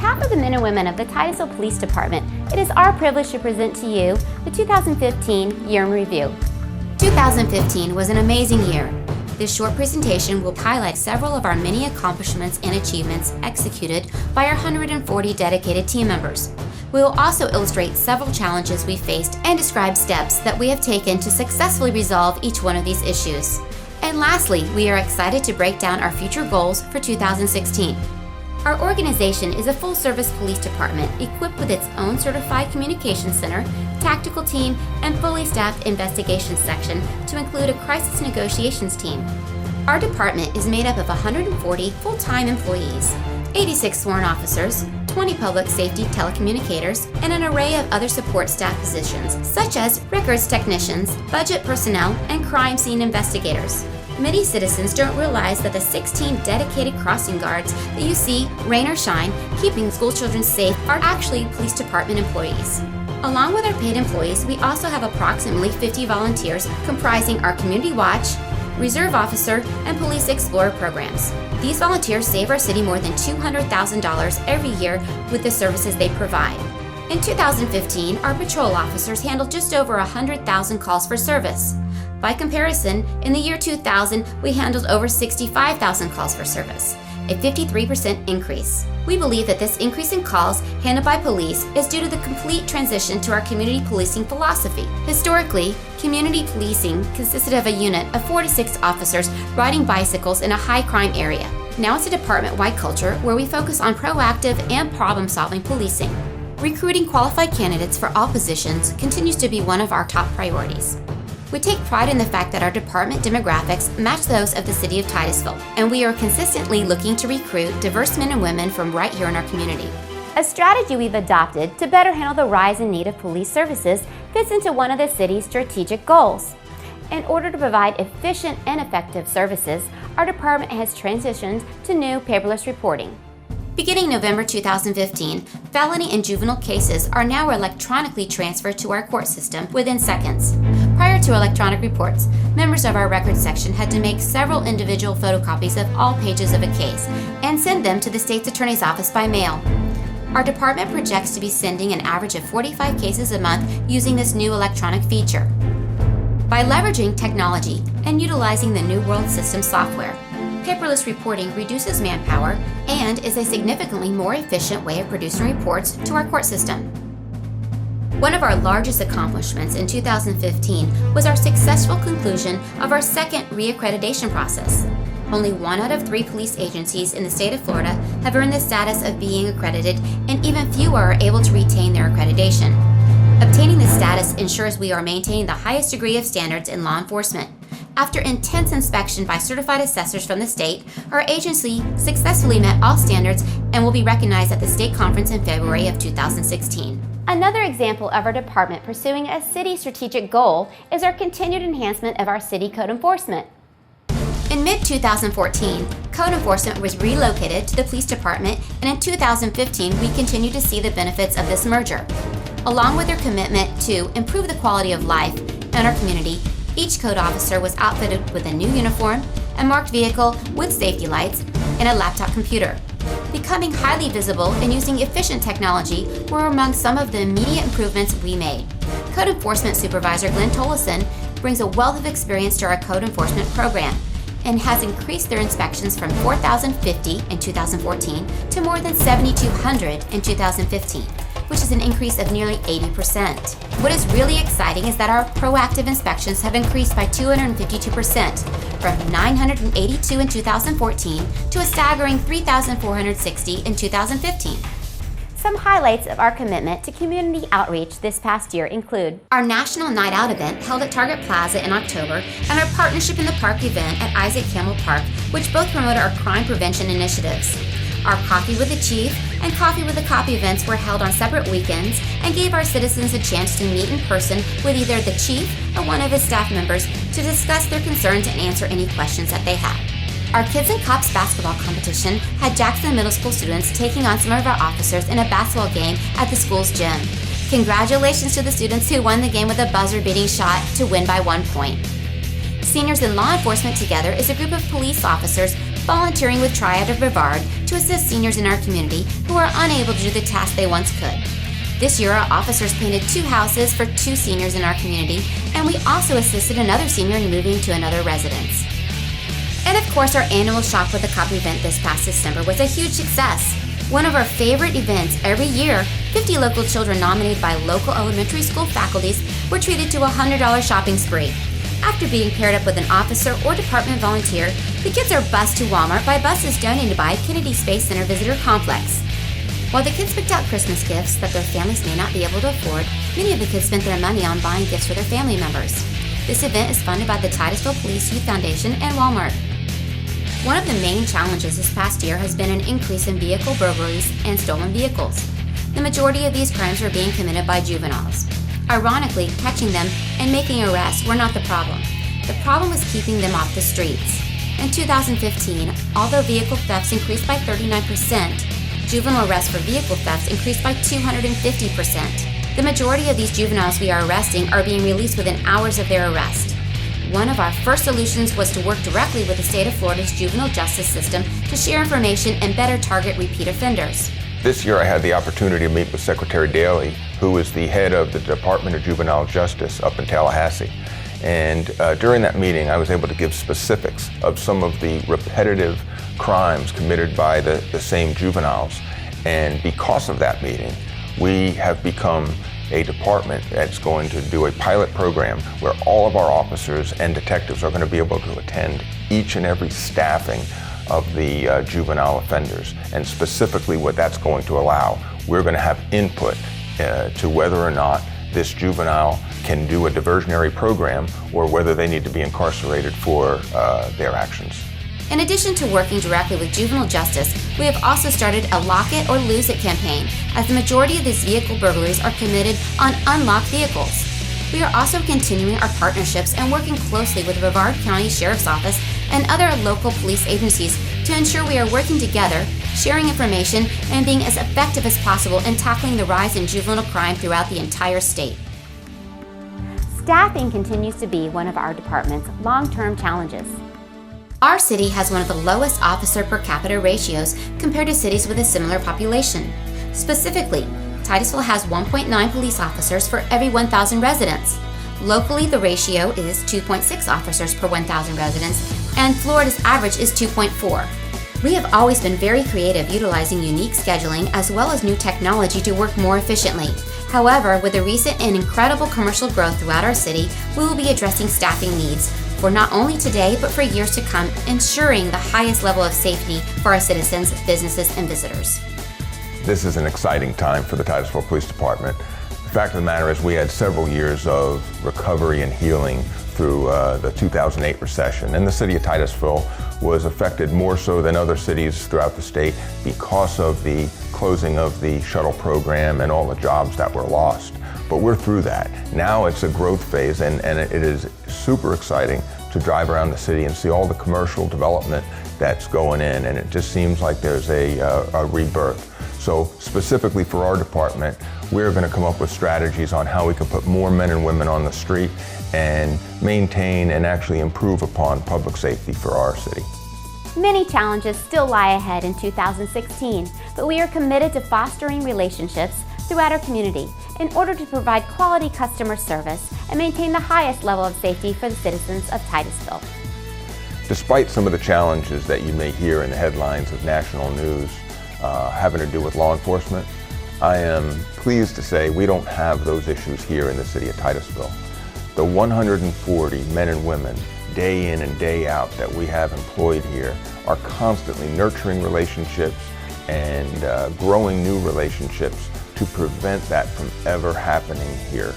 behalf of the men and women of the Titusville Police Department, it is our privilege to present to you the 2015 Year in Review. 2015 was an amazing year. This short presentation will highlight several of our many accomplishments and achievements executed by our 140 dedicated team members. We will also illustrate several challenges we faced and describe steps that we have taken to successfully resolve each one of these issues. And lastly, we are excited to break down our future goals for 2016. Our organization is a full-service police department equipped with its own certified communications center, tactical team, and fully staffed investigations section to include a crisis negotiations team. Our department is made up of 140 full-time employees, 86 sworn officers, 20 public safety telecommunicators, and an array of other support staff positions, such as records technicians, budget personnel, and crime scene investigators. Many citizens don't realize that the 16 dedicated crossing guards that you see, rain or shine, keeping school children safe, are actually police department employees. Along with our paid employees, we also have approximately 50 volunteers comprising our Community Watch, Reserve Officer, and Police Explorer programs. These volunteers save our city more than $200,000 every year with the services they provide. In 2015, our patrol officers handled just over 100,000 calls for service. By comparison, in the year 2000, we handled over 65,000 calls for service, a 53% increase. We believe that this increase in calls handled by police is due to the complete transition to our community policing philosophy. Historically, community policing consisted of a unit of 4 to 6 officers riding bicycles in a high-crime area. Now it's a department-wide culture where we focus on proactive and problem-solving policing. Recruiting qualified candidates for all positions continues to be one of our top priorities. We take pride in the fact that our department demographics match those of the city of Titusville, and we are consistently looking to recruit diverse men and women from right here in our community. A strategy we've adopted to better handle the rise in need of police services fits into one of the city's strategic goals. In order to provide efficient and effective services, our department has transitioned to new paperless reporting. Beginning November 2015, felony and juvenile cases are now electronically transferred to our court system within seconds. Prior to electronic reports, members of our records section had to make several individual photocopies of all pages of a case and send them to the state's attorney's office by mail. Our department projects to be sending an average of 45 cases a month using this new electronic feature. By leveraging technology and utilizing the New World System software, paperless reporting reduces manpower and is a significantly more efficient way of producing reports to our court system. One of our largest accomplishments in 2015 was our successful conclusion of our second reaccreditation process. Only 1 out of 3 police agencies in the state of Florida have earned the status of being accredited, and even fewer are able to retain their accreditation. Obtaining this status ensures we are maintaining the highest degree of standards in law enforcement. After intense inspection by certified assessors from the state, our agency successfully met all standards and will be recognized at the state conference in February of 2016. Another example of our department pursuing a city strategic goal is our continued enhancement of our city code enforcement. In mid-2014, code enforcement was relocated to the police department, and in 2015, we continue to see the benefits of this merger. Along with their commitment to improve the quality of life in our community, each code officer was outfitted with a new uniform, a marked vehicle with safety lights, and a laptop computer. Becoming highly visible and using efficient technology were among some of the immediate improvements we made. Code Enforcement Supervisor Glenn Tollison brings a wealth of experience to our code enforcement program and has increased their inspections from 4,050 in 2014 to more than 7,200 in 2015. Which is an increase of nearly 80%. What is really exciting is that our proactive inspections have increased by 252%, from 982 in 2014 to a staggering 3,460 in 2015. Some highlights of our commitment to community outreach this past year include our National Night Out event held at Target Plaza in October, and our Partnership in the Park event at Isaac Campbell Park, which both promoted our crime prevention initiatives. Our Coffee with the Chief and Coffee with the Cop events were held on separate weekends and gave our citizens a chance to meet in person with either the chief or one of his staff members to discuss their concerns and answer any questions that they had. Our Kids and Cops basketball competition had Jackson Middle School students taking on some of our officers in a basketball game at the school's gym. Congratulations to the students who won the game with a buzzer-beating shot to win by 1 point. Seniors in Law Enforcement Together is a group of police officers volunteering with Triad of Brevard to assist seniors in our community who are unable to do the tasks they once could. This year, our officers painted 2 houses for 2 seniors in our community, and we also assisted another senior in moving to another residence. And of course, our annual Shop with a Cop event this past December was a huge success. One of our favorite events every year, 50 local children nominated by local elementary school faculties were treated to a $100 shopping spree. After being paired up with an officer or department volunteer, the kids are bused to Walmart by buses donated by Kennedy Space Center Visitor Complex. While the kids picked out Christmas gifts that their families may not be able to afford, many of the kids spent their money on buying gifts for their family members. This event is funded by the Titusville Police Youth Foundation and Walmart. One of the main challenges this past year has been an increase in vehicle burglaries and stolen vehicles. The majority of these crimes are being committed by juveniles. Ironically, catching them and making arrests were not the problem. The problem was keeping them off the streets. In 2015, although vehicle thefts increased by 39%, juvenile arrests for vehicle thefts increased by 250%. The majority of these juveniles we are arresting are being released within hours of their arrest. One of our first solutions was to work directly with the state of Florida's juvenile justice system to share information and better target repeat offenders. This year I had the opportunity to meet with Secretary Daly, who is the head of the Department of Juvenile Justice up in Tallahassee. And during that meeting, I was able to give specifics of some of the repetitive crimes committed by the same juveniles. And because of that meeting, we have become a department that's going to do a pilot program where all of our officers and detectives are going to be able to attend each and every staffing of the juvenile offenders. And specifically what that's going to allow, we're going to have input to whether or not this juvenile can do a diversionary program or whether they need to be incarcerated for their actions. In addition to working directly with juvenile justice, we have also started a Lock It or Lose It campaign, as the majority of these vehicle burglaries are committed on unlocked vehicles. We are also continuing our partnerships and working closely with the Brevard County Sheriff's Office and other local police agencies to ensure we are working together, sharing information, and being as effective as possible in tackling the rise in juvenile crime throughout the entire state. Staffing continues to be one of our department's long-term challenges. Our city has one of the lowest officer per capita ratios compared to cities with a similar population. Specifically, Titusville has 1.9 police officers for every 1,000 residents. Locally, the ratio is 2.6 officers per 1,000 residents, and Florida's average is 2.4. We have always been very creative utilizing unique scheduling as well as new technology to work more efficiently. However, with the recent and incredible commercial growth throughout our city, we will be addressing staffing needs for not only today, but for years to come, ensuring the highest level of safety for our citizens, businesses, and visitors. This is an exciting time for the Titusville Police Department. The fact of the matter is we had several years of recovery and healing through the 2008 recession, and the city of Titusville was affected more so than other cities throughout the state because of the closing of the shuttle program and all the jobs that were lost. But we're through that. Now it's a growth phase, and it is super exciting to drive around the city and see all the commercial development that's going in, and it just seems like there's a rebirth. So specifically for our department, we're going to come up with strategies on how we can put more men and women on the street and maintain and actually improve upon public safety for our city. Many challenges still lie ahead in 2016, but we are committed to fostering relationships throughout our community in order to provide quality customer service and maintain the highest level of safety for the citizens of Titusville. Despite some of the challenges that you may hear in the headlines of national news having to do with law enforcement, I am pleased to say we don't have those issues here in the city of Titusville. The 140 men and women, day in and day out, that we have employed here are constantly nurturing relationships and growing new relationships to prevent that from ever happening here.